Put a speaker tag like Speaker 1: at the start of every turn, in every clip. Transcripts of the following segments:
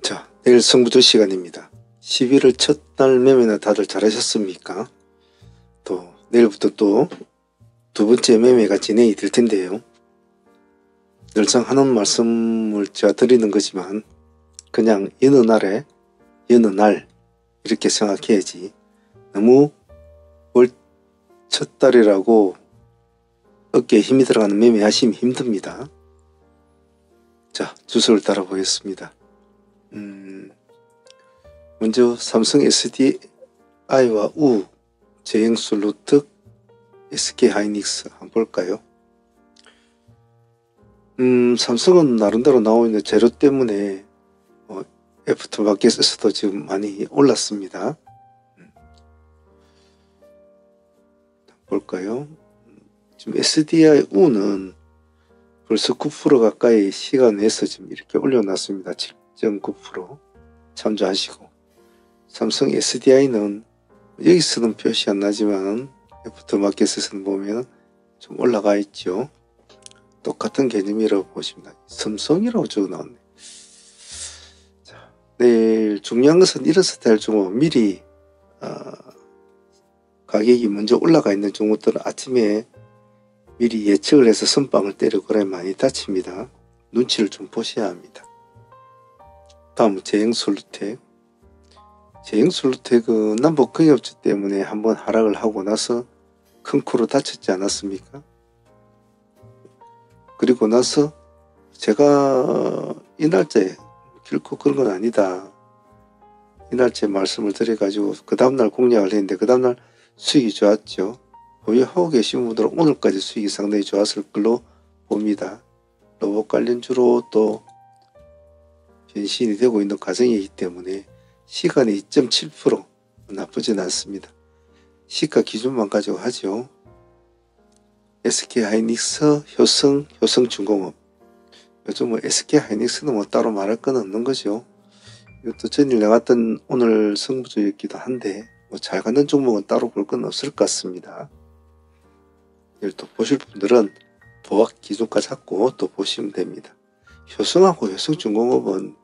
Speaker 1: 자, 내일 승부조 시간입니다. 11월 첫날 매매는 다들 잘하셨습니까? 또 내일부터 또 두 번째 매매가 진행이 될 텐데요. 늘상 하는 말씀을 제가 드리는 거지만 그냥 여느 날에 여느 날 이렇게 생각해야지 너무 월 첫 달이라고 어깨에 힘이 들어가는 매매 하시면 힘듭니다. 자, 주소를 따라 보겠습니다. 먼저 삼성 SDI와 우, 제행솔루트, SK하이닉스 한번 볼까요? 삼성은 나름대로 나오고 있는 재료 때문에 애프터마켓에서도 지금 많이 올랐습니다. 볼까요? 지금 SDI 우는 벌써 9% 가까이 시간 내서 지금 이렇게 올려놨습니다. 7.9% 참조하시고, 삼성 SDI는 여기서는 표시 안 나지만 애프터마켓에서는 보면 좀 올라가 있죠. 똑같은 개념이라고 보시면 삼성이라고 적어 나왔네. 자, 내일 중요한 것은 이런 스타일 종목, 미리 가격이 먼저 올라가 있는 종목들은 아침에 미리 예측을 해서 선빵을 때려 그래 많이 다칩니다. 눈치를 좀 보셔야 합니다. 다음 제행솔루텍. 제행솔루텍은 남북 경협주 때문에 한번 하락을 하고 나서 큰 코로 다쳤지 않았습니까? 그리고 나서 제가 이 날짜에 결코 그런 건 아니다, 이 날짜에 말씀을 드려가지고 그 다음날 공략을 했는데 그 다음날 수익이 좋았죠. 보유하고 계신 분들은 오늘까지 수익이 상당히 좋았을 걸로 봅니다. 로봇 관련주로 또 변신이 되고 있는 과정이기 때문에 시간의 2.7% 나쁘진 않습니다. 시가 기준만 가지고 하죠. SK하이닉스, 효성중공업. 요즘 뭐 SK하이닉스는 뭐 따로 말할 건 없는 거죠. 이것도 전일 나갔던 오늘 승부주였기도 한데 뭐 잘 가는 종목은 따로 볼 건 없을 것 같습니다. 이걸 또 보실 분들은 보합 기준가 잡고 또 보시면 됩니다. 효성하고 효성중공업은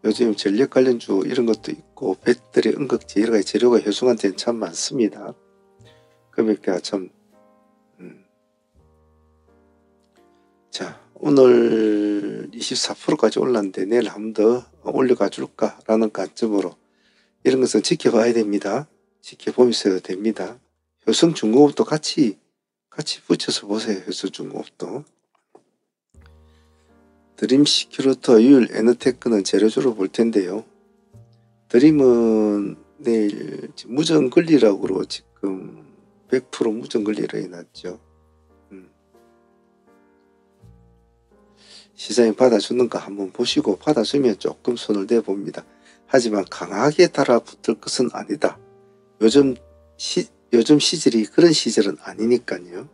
Speaker 1: 요즘 전력 관련주 이런 것도 있고 배터리, 응급제 여러 가지 재료가 효성한테는 참 많습니다. 금액대가 참 자, 오늘 24%까지 올랐는데 내일 한 번 더 올려가 줄까 라는 관점으로 이런 것은 지켜봐야 됩니다. 지켜보면서 해도 됩니다. 효성중공업도 같이 붙여서 보세요. 효성중공업도. 드림시큐리티와 유일에너테크는 재료주로 볼 텐데요. 드림은 내일 무전권리락으로 지금 100% 무전권리로 해놨죠. 시장이 받아주는가 한번 보시고 받아주면 조금 손을 대봅니다. 하지만 강하게 달아붙을 것은 아니다. 요즘 시절이 그런 시절은 아니니까요.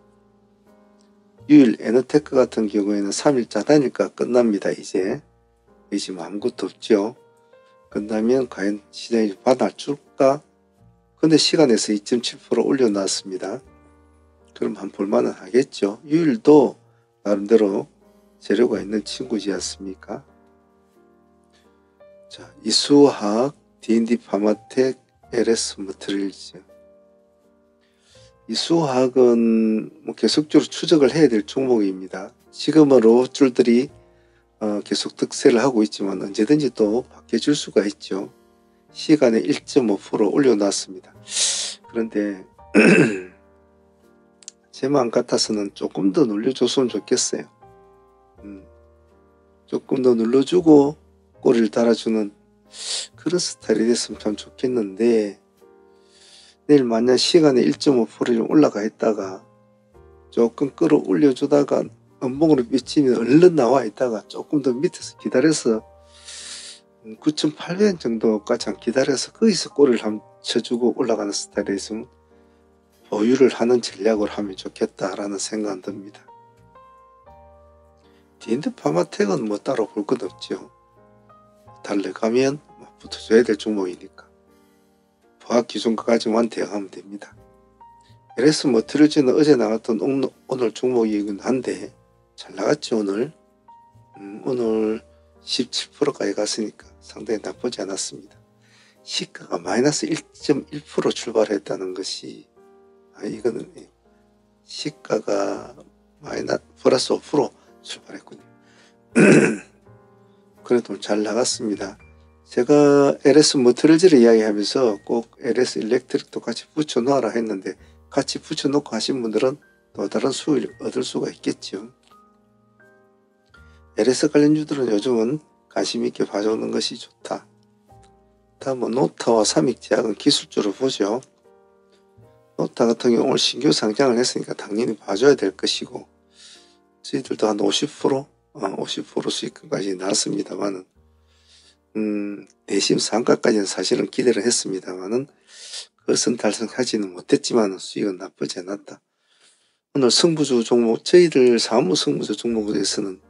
Speaker 1: 유일에너테크 같은 경우에는 3일자 단일가 끝납니다. 이제 뭐 아무것도 없죠. 끝나면 과연 시장이 받아줄까? 근데 시간에서 2.7% 올려놨습니다. 그럼 한번 볼만은 하겠죠. 유일도 나름대로 재료가 있는 친구지 않습니까? 자, 이수화학, D&D파마텍, LS머티리얼즈. 이수화학은 뭐 계속적으로 추적을 해야 될 종목입니다. 지금으로 줄들이 계속 득세를 하고 있지만 언제든지 또 바뀌어줄 수가 있죠. 시간에 1.5% 올려놨습니다. 그런데 제 마음 같아서는 조금 더 눌려줬으면 좋겠어요. 조금 더 눌러주고 꼬리를 달아주는 그런 스타일이 됐으면 참 좋겠는데, 내일 만약 시간에 1.5% 올라가 있다가 조금 끌어올려주다가 음봉으로 미치면 얼른 나와 있다가 조금 더 밑에서 기다려서 9,800원 정도까지 기다려서 거기서 꼬리를 한번 쳐주고 올라가는 스타일에 있으면 보유를 하는 전략을 하면 좋겠다라는 생각은 듭니다. D&D파마텍은 뭐 따로 볼 것 없죠. 달려가면 붙어줘야 될 종목이니까 보합 기준가까지만 대응하면 됩니다. LS머티리얼즈는 어제 나갔던 오늘 종목이긴 한데 잘 나갔죠. 오늘 17%까지 갔으니까 상당히 나쁘지 않았습니다. 시가가 마이너스 1.1% 출발했다는 것이 이거는 시가가 플러스 5% 출발했군요. 그래도 잘 나갔습니다. 제가 LS 머티리얼즈를 이야기하면서 꼭 LS 일렉트릭도 같이 붙여 놓아라 했는데 같이 붙여 놓고 하신 분들은 또 다른 수익을 얻을 수가 있겠죠. LS 관련주들은 요즘은 관심 있게 봐주는 것이 좋다. 다음은 노타와 삼익제약은 기술적으로 보죠. 노타 같은 경우 오늘 신규 상장을 했으니까 당연히 봐줘야 될 것이고 저희들도 한 50% 수익까지 나왔습니다만은 내심 상가까지는 사실은 기대를 했습니다만은 그것은 달성하지는 못했지만 수익은 나쁘지 않았다. 오늘 승부주 종목, 저희들 사무 승부주 종목에서는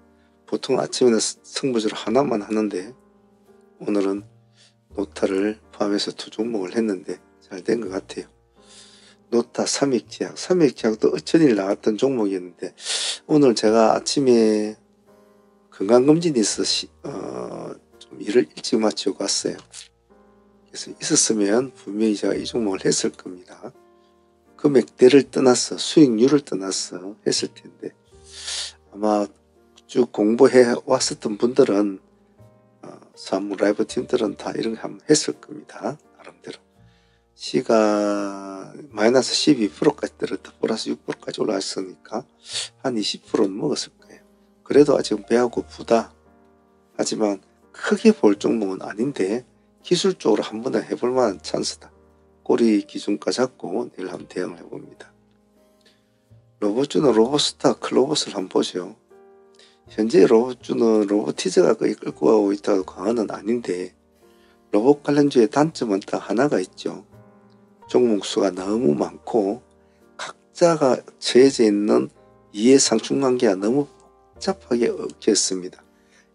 Speaker 1: 보통 아침에는 승부주를 하나만 하는데 오늘은 노타를 포함해서 두 종목을 했는데 잘 된 것 같아요. 노타 삼익제약, 삼익제약도 어천일 나왔던 종목이었는데 오늘 제가 아침에 건강검진이 있어서 좀 일을 일찍 마치고 갔어요. 그래서 있었으면 분명히 제가 이 종목을 했을 겁니다. 금액대를 떠나서 수익률을 떠나서 했을 텐데 아마 쭉 공부해 왔었던 분들은 사무 라이브 팀들은 다 이런 거 한번 했을 겁니다. 나름대로. 시가 마이너스 12%까지 떨었다. 플러스 6%까지 올라왔으니까 한 20%는 먹었을 거예요. 그래도 아직 배가 고프다. 하지만 크게 볼 종목은 아닌데 기술적으로 한 번은 해볼 만한 찬스다. 꼬리 기준가 잡고 내일 한번 대응을 해봅니다. 로봇주는 로봇스타 클로봇을 한번 보죠. 현재 로봇주는 로보티즈가 거의 끌고 가고 있다고 강화는 아닌데 로봇 관련주의 단점은 딱 하나가 있죠. 종목수가 너무 많고 각자가 처해져 있는 이해상충관계가 너무 복잡하게 얽혀있습니다.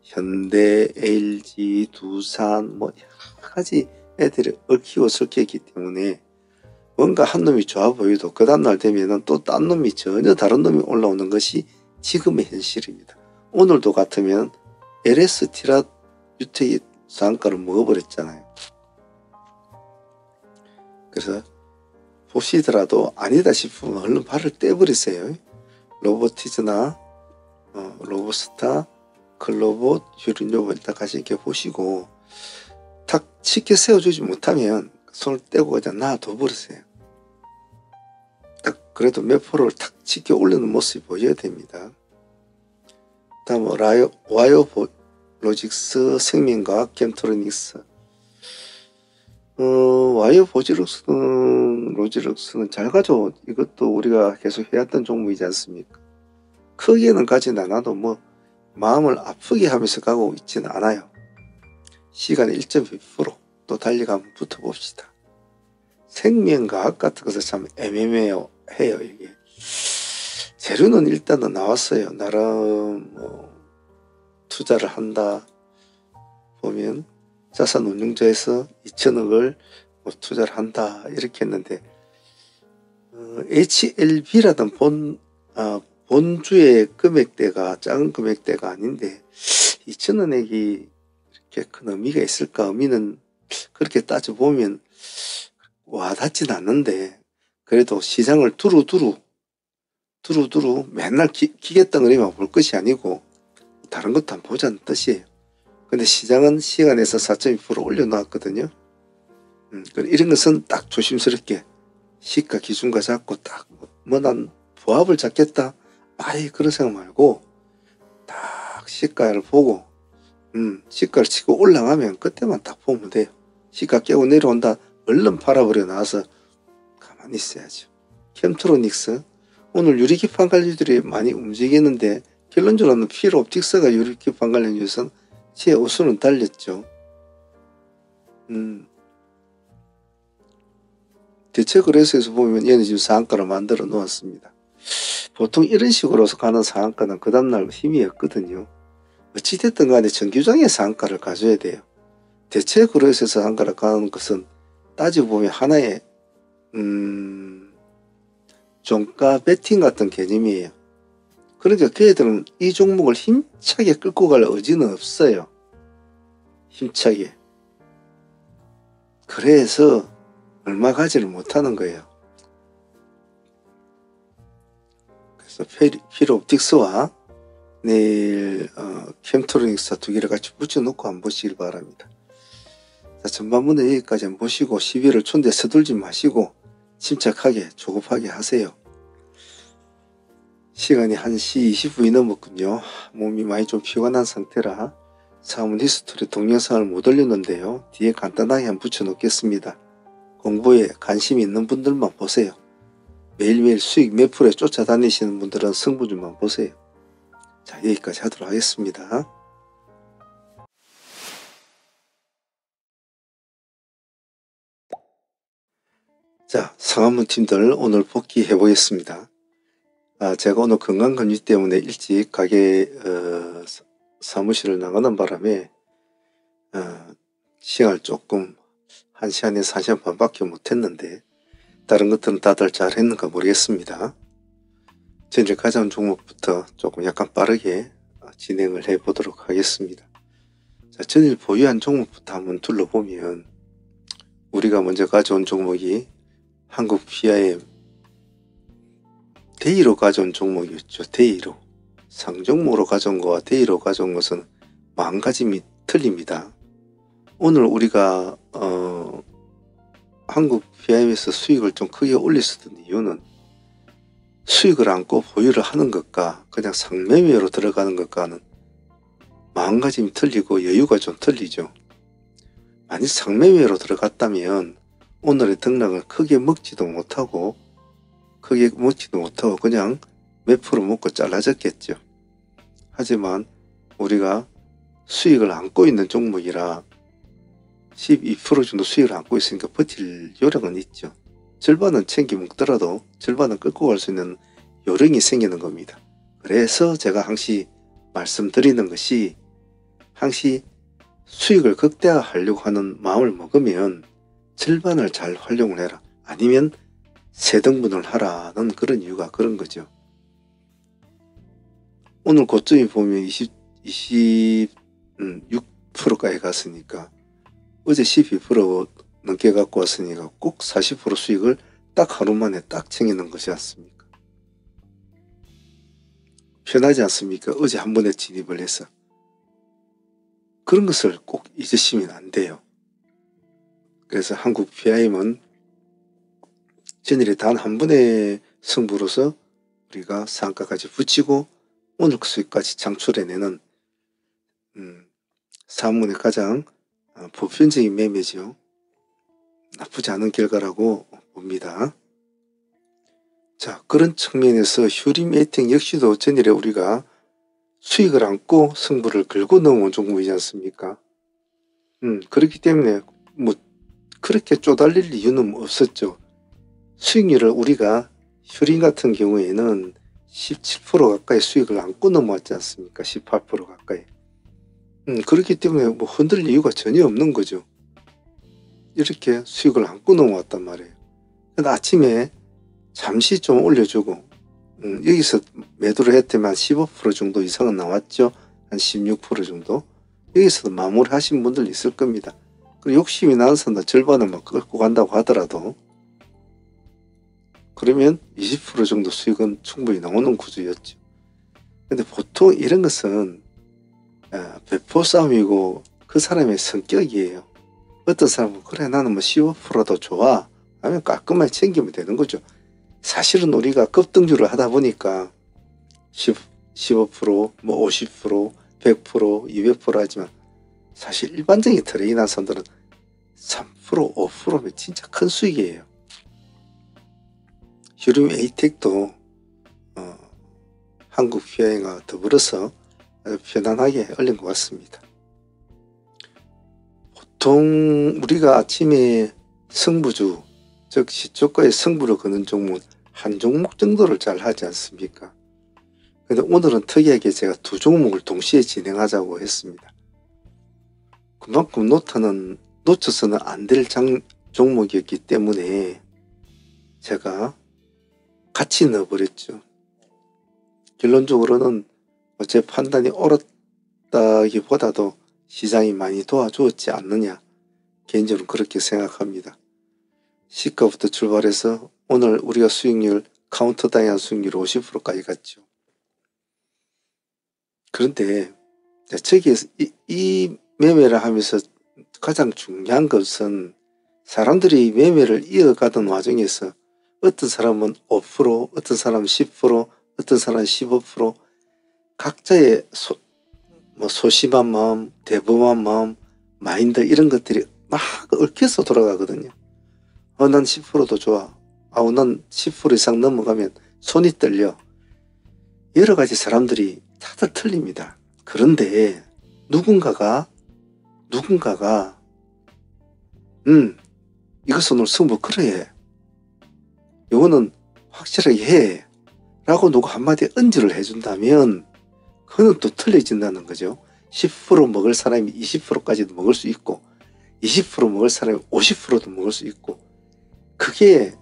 Speaker 1: 현대, LG, 두산 뭐 여러 가지 애들이 얽히고 설켜있기 때문에 뭔가 한 놈이 좋아 보여도 그 다음날 되면은 또 딴 놈이 전혀 다른 놈이 올라오는 것이 지금의 현실입니다. 오늘도 같으면 LS 티라 유택이 상한가를 먹어버렸잖아요. 그래서 보시더라도 아니다 싶으면 얼른 발을 떼버리세요. 로보티즈나 로보스타, 클로봇, 휴린요보 일단 같이 이렇게 보시고 탁 쉽게 세워주지 못하면 손을 떼고 그냥 놔둬버리세요. 딱 그래도 몇 프로를 탁 쉽게 올리는 모습이 보여야 됩니다. 다음 와이어 로직스, 생명과학, 캠트로닉스. 와이어 로직스는 잘 가죠. 이것도 우리가 계속 해왔던 종목이지 않습니까? 크게는 가진 않아도 뭐 마음을 아프게 하면서 가고 있지는 않아요. 시간에 1.2% 또 달리가 한번 붙어봅시다. 생명과학 같은 것은 참 애매해요. 이게 재료는 일단은 나왔어요. 나름 투자를 한다 보면 자산운용자에서 2천억을 투자를 한다 이렇게 했는데 HLB라던 본주의 금액대가 작은 금액대가 아닌데 2천원액이 이렇게 큰 의미가 있을까? 의미는 그렇게 따져보면 와닿진 않는데 그래도 시장을 두루두루 맨날 기계덩어리만 볼 것이 아니고 다른 것도 한번 보자는 뜻이에요. 근데 시장은 시간에서 4.2% 올려놨거든요. 이런 것은 딱 조심스럽게 시가 기준가 잡고 딱 뭐 난 부합을 잡겠다. 아예 그런 생각 말고 딱 시가를 보고 시가를 치고 올라가면 그때만 딱 보면 돼요. 시가 깨고 내려온다. 얼른 팔아버려 놔서 가만히 있어야죠. 캠트로닉스 오늘 유리기판 관련주들이 많이 움직이는데 결론적으로는 필옵틱스가 유리기판 관련주에서는 최우수는 달렸죠. 대체거래소에서 보면 얘는 지금 상한가를 만들어 놓았습니다. 보통 이런 식으로 가는 상한가는 그 다음날 힘이 없거든요. 어찌됐든 간에 정규장의 상한가를 가져야 돼요. 대체거래소에서 상한가를 가는 것은 따지고 보면 하나의 종가 배팅 같은 개념이에요. 그러니까 그애들은 이 종목을 힘차게 끌고 갈 의지는 없어요. 힘차게. 그래서 얼마 가지를 못하는 거예요. 그래서 필옵틱스와 내일 캠트로닉스 두 개를 같이 붙여놓고 한번 보시길 바랍니다. 자, 전반부는 여기까지 한번 보시고 11월 초인데 서둘지 마시고 침착하게 조급하게 하세요. 시간이 1시 20분이 넘었군요. 몸이 많이 좀 피곤한 상태라 사문 히스토리 동영상을 못 올렸는데요. 뒤에 간단하게 한번 붙여 놓겠습니다. 공부에 관심 있는 분들만 보세요. 매일매일 수익 몇 프로에 쫓아다니시는 분들은 승부줄만 보세요. 자, 여기까지 하도록 하겠습니다. 자, 상한문 팀들 오늘 복귀해 보겠습니다. 제가 오늘 건강검진 때문에 일찍 가게 사무실을 나가는 바람에 시간을 조금 1시간에서 1시간 반밖에 못했는데 다른 것들은 다들 잘 했는가 모르겠습니다. 전일 가져온 종목부터 조금 약간 빠르게 진행을 해 보도록 하겠습니다. 자, 전일 보유한 종목부터 한번 둘러보면 우리가 먼저 가져온 종목이 한국 PIM 데이로 가져온 종목이었죠. 데이로 상종목으로 가져온 것과 데이로 가져온 것은 마음가짐이 틀립니다. 오늘 우리가 한국 PIM에서 수익을 좀 크게 올릴 수 있는 이유는 수익을 안고 보유를 하는 것과 그냥 상매매로 들어가는 것과는 마음가짐이 틀리고 여유가 좀 틀리죠. 만약 상매매로 들어갔다면 오늘의 등락을 크게 먹지도 못하고 그냥 몇 프로 먹고 잘라졌겠죠. 하지만 우리가 수익을 안고 있는 종목이라 12% 정도 수익을 안고 있으니까 버틸 요령은 있죠. 절반은 챙겨 먹더라도 절반은 끌고 갈 수 있는 요령이 생기는 겁니다. 그래서 제가 항시 말씀드리는 것이 항시 수익을 극대화하려고 하는 마음을 먹으면 절반을 잘 활용을 해라. 아니면 세 등분을 하라는 그런 이유가 그런 거죠. 오늘 고점이 보면 26%까지 갔으니까 어제 12% 넘게 갖고 왔으니까 꼭 40% 수익을 딱 하루 만에 딱 챙기는 것이 않습니까? 편하지 않습니까? 어제 한 번에 진입을 해서. 그런 것을 꼭 잊으시면 안 돼요. 그래서 한국 PIM은 전일에 단 한 번의 승부로서 우리가 상가까지 붙이고 오늘 수익까지 창출해내는 사문의 가장 보편적인 매매죠. 나쁘지 않은 결과라고 봅니다. 자, 그런 측면에서 휴림에이팅 역시도 전일에 우리가 수익을 안고 승부를 걸고 넘어온 종목이지 않습니까? 그렇기 때문에 뭐 그렇게 쪼달릴 이유는 없었죠. 수익률을 우리가 휴림 같은 경우에는 17% 가까이 수익을 안고 넘어왔지 않습니까? 18% 가까이. 그렇기 때문에 뭐 흔들릴 이유가 전혀 없는 거죠. 이렇게 수익을 안고 넘어왔단 말이에요. 근데 아침에 잠시 좀 올려주고 여기서 매도를 했더니 한 15% 정도 이상은 나왔죠. 한 16% 정도. 여기서도 마무리 하신 분들 있을 겁니다. 그리고 욕심이 나서 절반은 막 끌고 간다고 하더라도 그러면 20% 정도 수익은 충분히 나오는 구조였죠. 근데 보통 이런 것은 배포 싸움이고 그 사람의 성격이에요. 어떤 사람은 그래 나는 뭐 15%도 좋아 하면 깔끔하게 챙기면 되는 거죠. 사실은 우리가 급등주를 하다 보니까 15%, 뭐 50%, 100%, 200% 하지만 사실 일반적인 트레이너 선들은 3%, 5%면 진짜 큰 수익이에요. 휴림 에이텍도 한국 PIM과 더불어서 편안하게 올린 것 같습니다. 보통 우리가 아침에 승부주, 즉 시초가의 승부를 거는 종목은 한 종목 정도를 잘 하지 않습니까? 근데 오늘은 특이하게 제가 두 종목을 동시에 진행하자고 했습니다. 그만큼 놓쳐서는 안 될 종목이었기 때문에 제가 같이 넣어버렸죠. 결론적으로는 제 판단이 옳았다기보다도 시장이 많이 도와주었지 않느냐 개인적으로 그렇게 생각합니다. 시가부터 출발해서 오늘 우리가 수익률 카운터다운한 수익률 50%까지 갔죠. 그런데 저기에서 이 매매를 하면서 가장 중요한 것은 사람들이 매매를 이어가던 와중에서 어떤 사람은 5%, 어떤 사람은 10%, 어떤 사람은 15% 각자의 소심한 마음, 대범한 마음, 마인드 이런 것들이 막 얽혀서 돌아가거든요. 난 10%도 좋아. 난 10% 이상 넘어가면 손이 떨려. 여러 가지 사람들이 다들 틀립니다. 그런데 누군가가 이것은 오늘 승부 걸어야 이거는 확실하게 해 라고 누가 한마디 언지를 해준다면 그거는 또 틀려진다는 거죠. 10% 먹을 사람이 20%까지도 먹을 수 있고 20% 먹을 사람이 50%도 먹을 수 있고 그게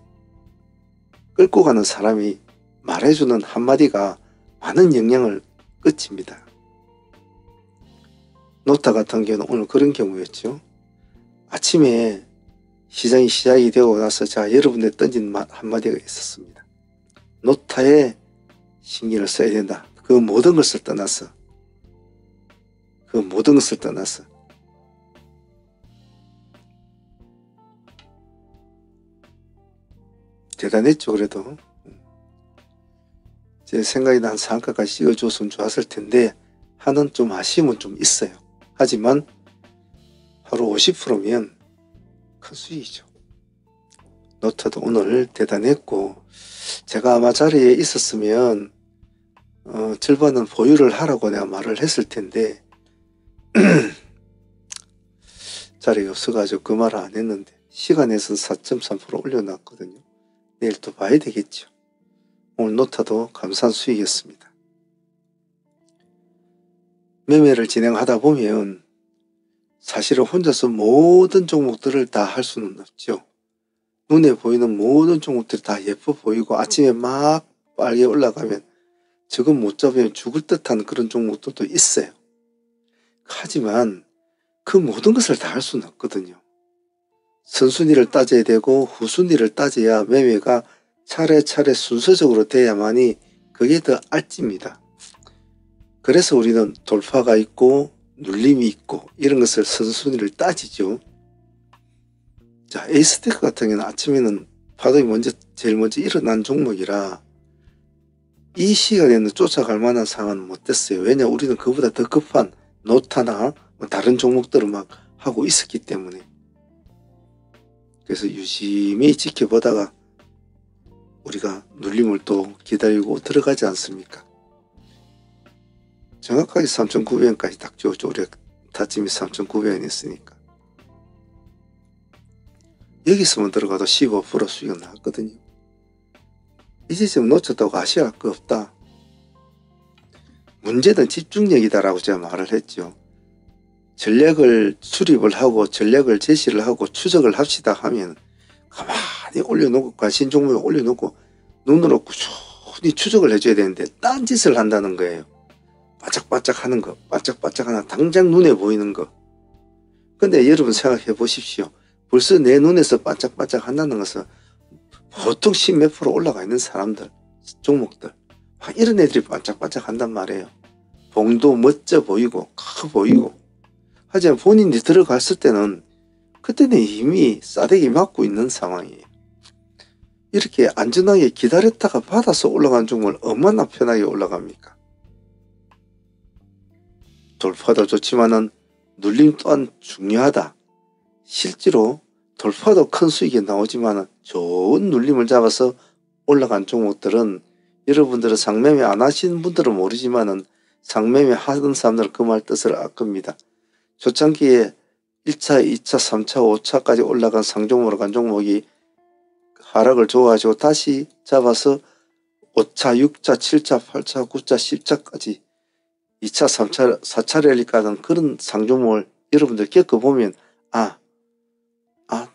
Speaker 1: 끌고 가는 사람이 말해주는 한마디가 많은 영향을 끼칩니다. 노타 같은 경우는 오늘 그런 경우였죠. 아침에 시장이 시작이 되고 나서 제가 여러분들 던진 한마디가 있었습니다. 노타에 신경을 써야 된다. 그 모든 것을 떠나서 대단했죠. 그래도 제 생각에 난 상가까지 씌워줬으면 좋았을 텐데 하는 좀 아쉬움은 좀 있어요. 하지만 하루 50%면 큰 수익이죠. 노트도 오늘 대단했고 제가 아마 자리에 있었으면 절반은 보유를 하라고 내가 말을 했을 텐데 자리가 없어가지고 그 말을 안 했는데 시간에서 4.3% 올려놨거든요. 내일 또 봐야 되겠죠. 오늘 노타도 감사한 수익이었습니다. 매매를 진행하다 보면 사실은 혼자서 모든 종목들을 다 할 수는 없죠. 눈에 보이는 모든 종목들이 다 예뻐 보이고 아침에 막 빨개 올라가면 저거 못 잡으면 죽을 듯한 그런 종목들도 있어요. 하지만 그 모든 것을 다 할 수는 없거든요. 선순위를 따져야 되고 후순위를 따져야 매매가 차례차례 순서적으로 돼야만이 그게 더 알집니다. 그래서 우리는 돌파가 있고 눌림이 있고 이런 것을 선순위를 따지죠. 자, 에이스테크 같은 경우는 아침에는 파동이 제일 먼저 일어난 종목이라 이 시간에는 쫓아갈 만한 상황은 못 됐어요. 왜냐 우리는 그보다 더 급한 노타나 다른 종목들을 막 하고 있었기 때문에. 그래서 유심히 지켜보다가 우리가 눌림을 또 기다리고 들어가지 않습니까? 정확하게 3,900원까지 딱 줬죠. 우리가 타점이 3,900원이었으니까. 여기서만 들어가도 15% 수익은 나왔거든요. 이제 좀 놓쳤다고 아쉬워할 거 없다. 문제는 집중력이다라고 제가 말을 했죠. 전략을 수립을 하고 전략을 제시를 하고 추적을 합시다 하면 가만히 올려놓고 관심 종목에 올려놓고 눈으로 꾸준히 추적을 해줘야 되는데 딴짓을 한다는 거예요. 바짝바짝 하는 거, 바짝바짝 하나 당장 눈에 보이는 거. 근데 여러분 생각해 보십시오. 벌써 내 눈에서 바짝바짝 한다는 것은 보통 10몇 프로 올라가 있는 사람들, 종목들 이런 애들이 바짝바짝 한단 말이에요. 봉도 멋져 보이고 커 보이고. 하지만 본인이 들어갔을 때는 그때는 이미 싸대기 맞고 있는 상황이에요. 이렇게 안전하게 기다렸다가 받아서 올라간 종목을 얼마나 편하게 올라갑니까? 돌파도 좋지만은 눌림 또한 중요하다. 실제로 돌파도 큰 수익이 나오지만 좋은 눌림을 잡아서 올라간 종목들은 여러분들은 상매매 안 하시는 분들은 모르지만은 상매매 하던 사람들은 그 말 뜻을 알 겁니다. 초창기에 1차, 2차, 3차, 5차까지 올라간 상종으로 간 종목이 하락을 줘가지고 다시 잡아서 5차, 6차, 7차, 8차, 9차, 10차까지 2차, 3차, 4차 랠리 가는 그런 상종목을 여러분들 겪어보면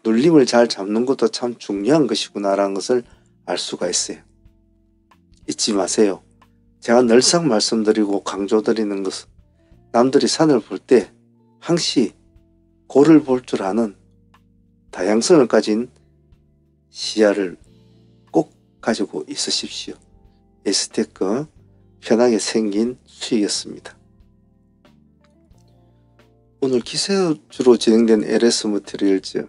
Speaker 1: 눌림을 잘 잡는 것도 참 중요한 것이구나 라는 것을 알 수가 있어요. 잊지 마세요. 제가 늘상 말씀드리고 강조드리는 것은 남들이 산을 볼 때 항시 고를 볼 줄 아는 다양성을 가진 시야를 꼭 가지고 있으십시오. 에스테크 편하게 생긴 수익이었습니다. 오늘 기세주로 진행된 LS 머티리얼즈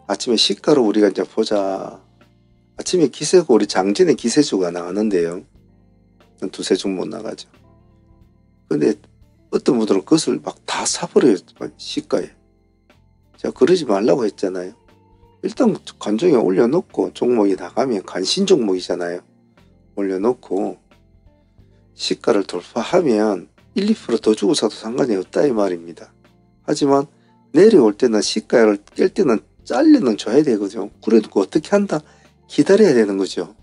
Speaker 1: 아침에 시가로 우리가 이제 보자. 아침에 기세고 우리 장진의 기세주가 나왔는데요. 두세 종목 나가죠. 근데 어떤 분들은 그것을 막 다 사버려요. 시가에. 제가 그러지 말라고 했잖아요. 일단 관중에 올려놓고 종목이 나가면 간신 종목이잖아요. 올려놓고 시가를 돌파하면 1, 2% 더 주고 사도 상관이 없다 이 말입니다. 하지만 내려올 때는 시가를 깰 때는 잘려는 줘야 되거든요. 그래도 어떻게 한다? 기다려야 되는 거죠.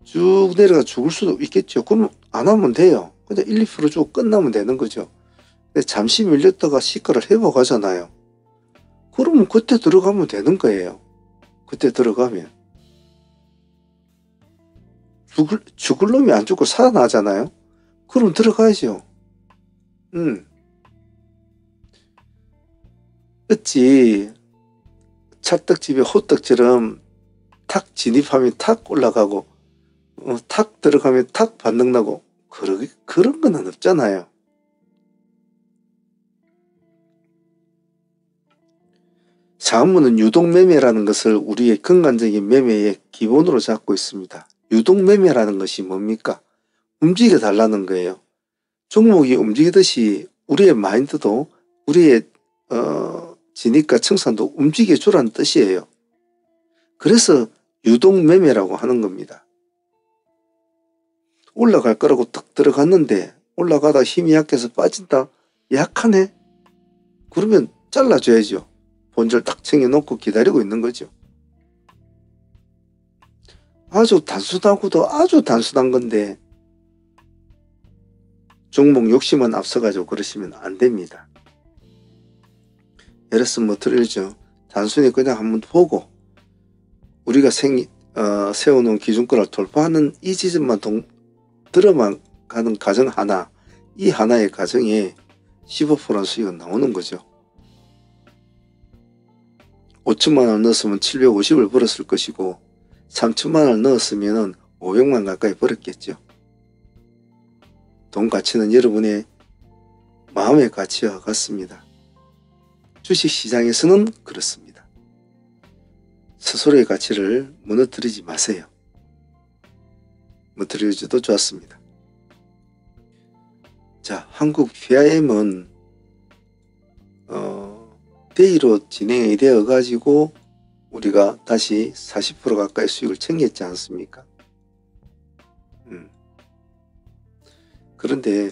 Speaker 1: 쭉 내려가 죽을 수도 있겠죠. 그럼 안 하면 돼요. 근데 1, 2% 주고 끝나면 되는 거죠. 근데 잠시 밀렸다가 시가를 회복하잖아요. 그러면 그때 들어가면 되는 거예요. 그때 들어가면. 죽을 놈이 안 죽고 살아나잖아요. 그럼 들어가야죠. 어찌 찰떡집에 호떡처럼 탁 진입하면 탁 올라가고 탁 들어가면 탁 반등 나고 그런 건 없잖아요. 사은문은 유동매매라는 것을 우리의 근간적인 매매의 기본으로 잡고 있습니다. 유동매매라는 것이 뭡니까? 움직여 달라는 거예요. 종목이 움직이듯이 우리의 마인드도 우리의 진입과 청산도 움직여 주라는 뜻이에요. 그래서 유동매매라고 하는 겁니다. 올라갈 거라고 딱 들어갔는데 올라가다 힘이 약해서 빠진다. 약하네? 그러면 잘라줘야죠. 본절 딱 챙겨놓고 기다리고 있는 거죠. 아주 단순하고도 아주 단순한 건데 종목 욕심은 앞서가지고 그러시면 안 됩니다. LS 머티리얼즈 단순히 그냥 한번 보고 우리가 세워놓은 기준권을 돌파하는 이 지점만 들어만 가는 가정 하나, 이 하나의 가정에 15% 수익은 나오는 거죠. 5천만원 넣었으면 750을 벌었을 것이고 3천만원을 넣었으면 500만 가까이 벌었겠죠. 돈 가치는 여러분의 마음의 가치와 같습니다. 주식시장에서는 그렇습니다. 스스로의 가치를 무너뜨리지 마세요. 머티리얼즈도 좋았습니다. 자, 한국 PIM은 데이로 진행이 되어 가지고 우리가 다시 40% 가까이 수익을 챙겼지 않습니까? 그런데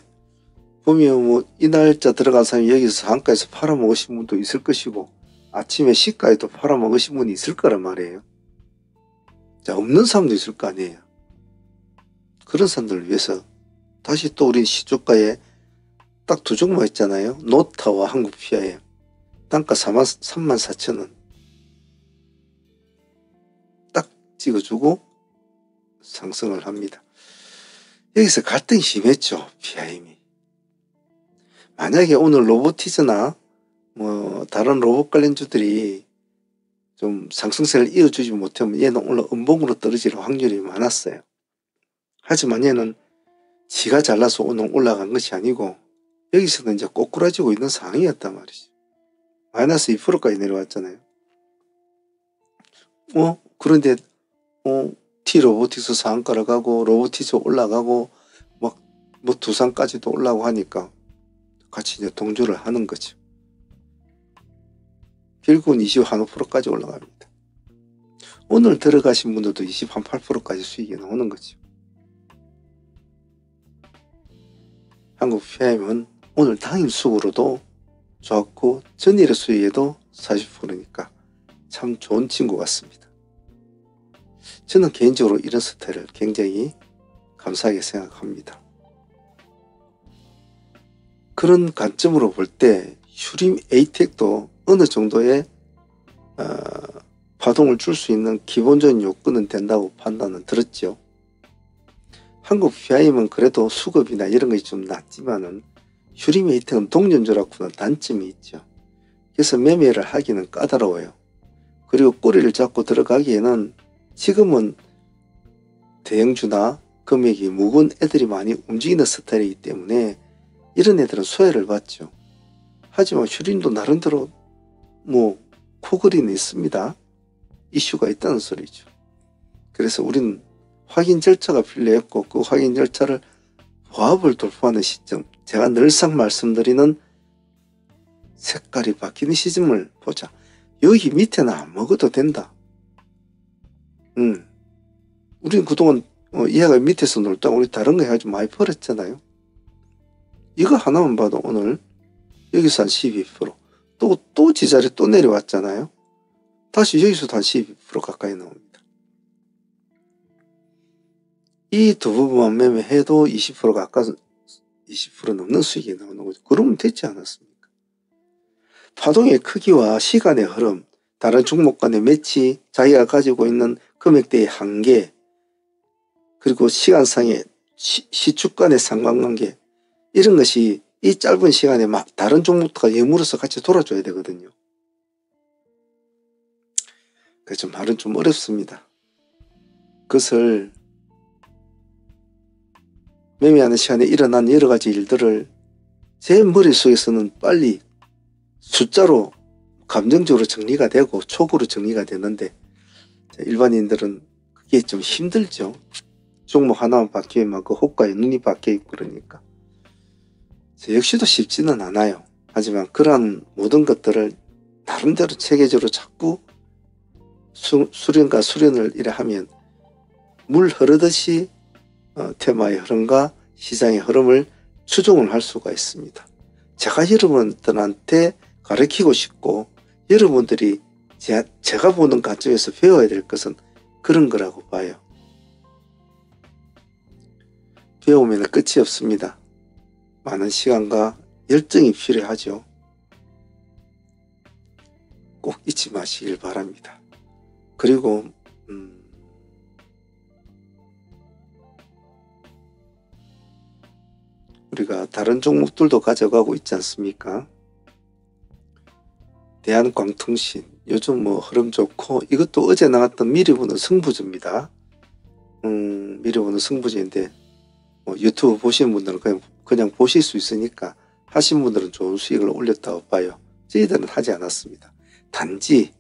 Speaker 1: 보면 뭐 이 날짜 들어간 사람이 여기서 한가에서 팔아먹으신 분도 있을 것이고 아침에 시가에도 팔아먹으신 분이 있을 거란 말이에요. 자, 없는 사람도 있을 거 아니에요. 그런 사람들을 위해서 다시 또 우리 시초가에 딱 두 종목 있잖아요. 노타와 한국 PIM. 단가 34,000원 딱 찍어주고 상승을 합니다. 여기서 갈등이 심했죠. PIM이. 만약에 오늘 로보티즈나 뭐 다른 로봇 관련주들이 좀 상승세를 이어주지 못하면 얘는 오늘 음봉으로 떨어질 확률이 많았어요. 하지만 얘는 지가 잘라서 오늘 올라간 것이 아니고 여기서는 이제 꼬꾸라지고 있는 상황이었단 말이죠. 마이너스 2%까지 내려왔잖아요. 그런데 T로보틱스 상한가를 가고 로보틱스 올라가고 뭐 두산까지도 올라가고 하니까 같이 이제 동조를 하는 거죠. 결국은 21%까지 올라갑니다. 오늘 들어가신 분들도 28%까지 수익이 나오는 거죠. 한국 PIM은 오늘 당일수급으로도 좋았고 전일의 수익에도 40%니까 참 좋은 친구 같습니다. 저는 개인적으로 이런 스타일을 굉장히 감사하게 생각합니다. 그런 관점으로 볼 때 휴림 에이텍도 어느 정도의 파동을 줄 수 있는 기본적인 요건은 된다고 판단은 들었죠. 한국 PIM은 그래도 수급이나 이런 것이 좀 낮지만은 휴림 에이텍은 동전주라고는 단점이 있죠. 그래서 매매를 하기는 까다로워요. 그리고 꼬리를 잡고 들어가기에는 지금은 대형주나 금액이 무거운 애들이 많이 움직이는 스타일이기 때문에 이런 애들은 소외를 받죠. 하지만 휴림도 나름대로 뭐 코골이는 있습니다. 이슈가 있다는 소리죠. 그래서 우리는 확인 절차가 필요했고 그 확인 절차를 보합을 돌파하는 시점, 제가 늘상 말씀드리는 색깔이 바뀌는 시점을 보자. 여기 밑에는 안 먹어도 된다. 우리는 그동안 얘가 밑에서 놀다 우리 다른 거 해가지고 많이 벌었잖아요. 이거 하나만 봐도 오늘 여기서 한 12%, 또 지자리 또 내려왔잖아요. 다시 여기서도 한 12% 가까이 나옵니다. 이 두 부분만 매매해도 20% 가까이 20% 넘는 수익이 나오는 거죠. 그러면 되지 않았습니까? 파동의 크기와 시간의 흐름, 다른 종목 간의 매치, 자기가 가지고 있는 금액대의 한계, 그리고 시간상의 시축 간의 상관관계, 이런 것이 이 짧은 시간에 막 다른 종목과 예물어서 같이 돌아줘야 되거든요. 그래서 말은 좀 어렵습니다. 그것을 매매하는 시간에 일어난 여러 가지 일들을 제 머릿속에서는 빨리 숫자로 감정적으로 정리가 되고 촉으로 정리가 되는데 일반인들은 그게 좀 힘들죠. 종목 하나만 바뀌면 그 호가에 눈이 바뀌고 그러니까. 역시도 쉽지는 않아요. 하지만 그러한 모든 것들을 나름대로 체계적으로 자꾸 수련과 수련을 이래 하면 물 흐르듯이 테마의 흐름과 시장의 흐름을 추종을 할 수가 있습니다. 제가 여러분들한테 가르치고 싶고 여러분들이 제가 보는 관점에서 배워야 될 것은 그런 거라고 봐요. 배우면 끝이 없습니다. 많은 시간과 열정이 필요하죠. 꼭 잊지 마시길 바랍니다. 그리고 우리가 다른 종목들도 가져가고 있지 않습니까? 대한광통신 요즘 뭐 흐름 좋고, 이것도 어제 나왔던 미리 보는 승부주입니다. 미리 보는 승부주인데 뭐 유튜브 보시는 분들은 그냥 보실 수 있으니까 하신 분들은 좋은 수익을 올렸다고 봐요. 저희들은 하지 않았습니다. 단지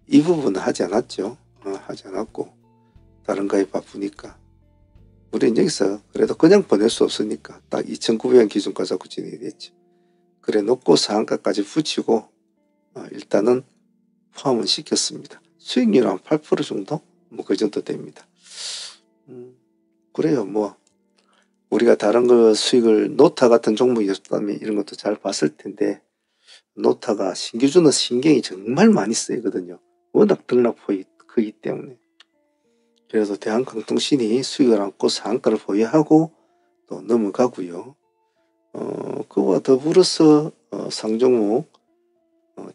Speaker 1: 이 부분은 하지 않았죠. 하지 않았고 다른 거에 바쁘니까 우리는 여기서 그래도 그냥 보낼 수 없으니까 딱 2,900원 기준가 잡고 진행이 됐죠. 그래 놓고 상한가까지 붙이고 일단은 포함은 시켰습니다. 수익률은 한 8% 정도? 뭐 그 정도 됩니다. 그래요. 뭐 우리가 다른 거 수익을 노타 같은 종목이었다면 이런 것도 잘 봤을 텐데, 노타가 신규주는 신경이 정말 많이 쓰이거든요. 워낙 등락폭이 크기 때문에. 그래서 대한광통신이 수익을 안고 상한가를 보유하고 또 넘어가고요. 그와 더불어서 상종목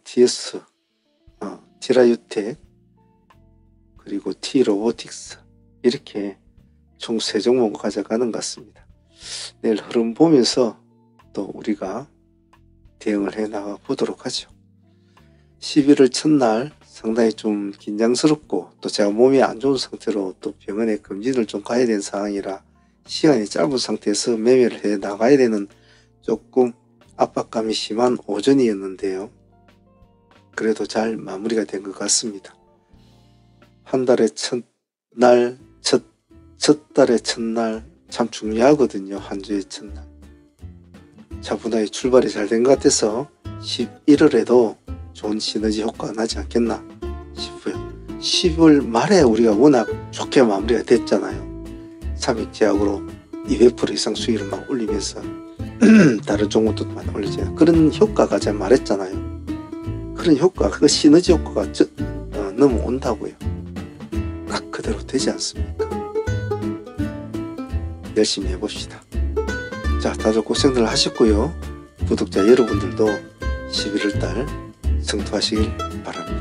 Speaker 1: TS, 티라유텍, 그리고 T로보틱스, 이렇게 총 3종목을 가져가는 것 같습니다. 내일 흐름 보면서 또 우리가 대응을 해 나가 보도록 하죠. 11월 첫날 상당히 좀 긴장스럽고 또 제가 몸이 안 좋은 상태로 또 병원에 검진을 좀 가야 되는 상황이라 시간이 짧은 상태에서 매매를 해 나가야 되는 조금 압박감이 심한 오전이었는데요. 그래도 잘 마무리가 된 것 같습니다. 한 달의 첫날, 첫 달의 첫날 참 중요하거든요. 한 주의 첫날. 차분하게 출발이 잘 된 것 같아서 11월에도 좋은 시너지 효과가 나지 않겠나 싶고요. 10월 말에 우리가 워낙 좋게 마무리가 됐잖아요. 삼익제약으로 200% 이상 수익을 막 올리면서 다른 종목도 많이 올리잖아요. 그런 효과가 제가 말했잖아요. 그런 효과, 그 시너지 효과가 넘어온다고요. 딱 그대로 되지 않습니까? 열심히 해봅시다. 자, 다들 고생들 하셨고요. 구독자 여러분들도 11월달 성투하시길 바랍니다.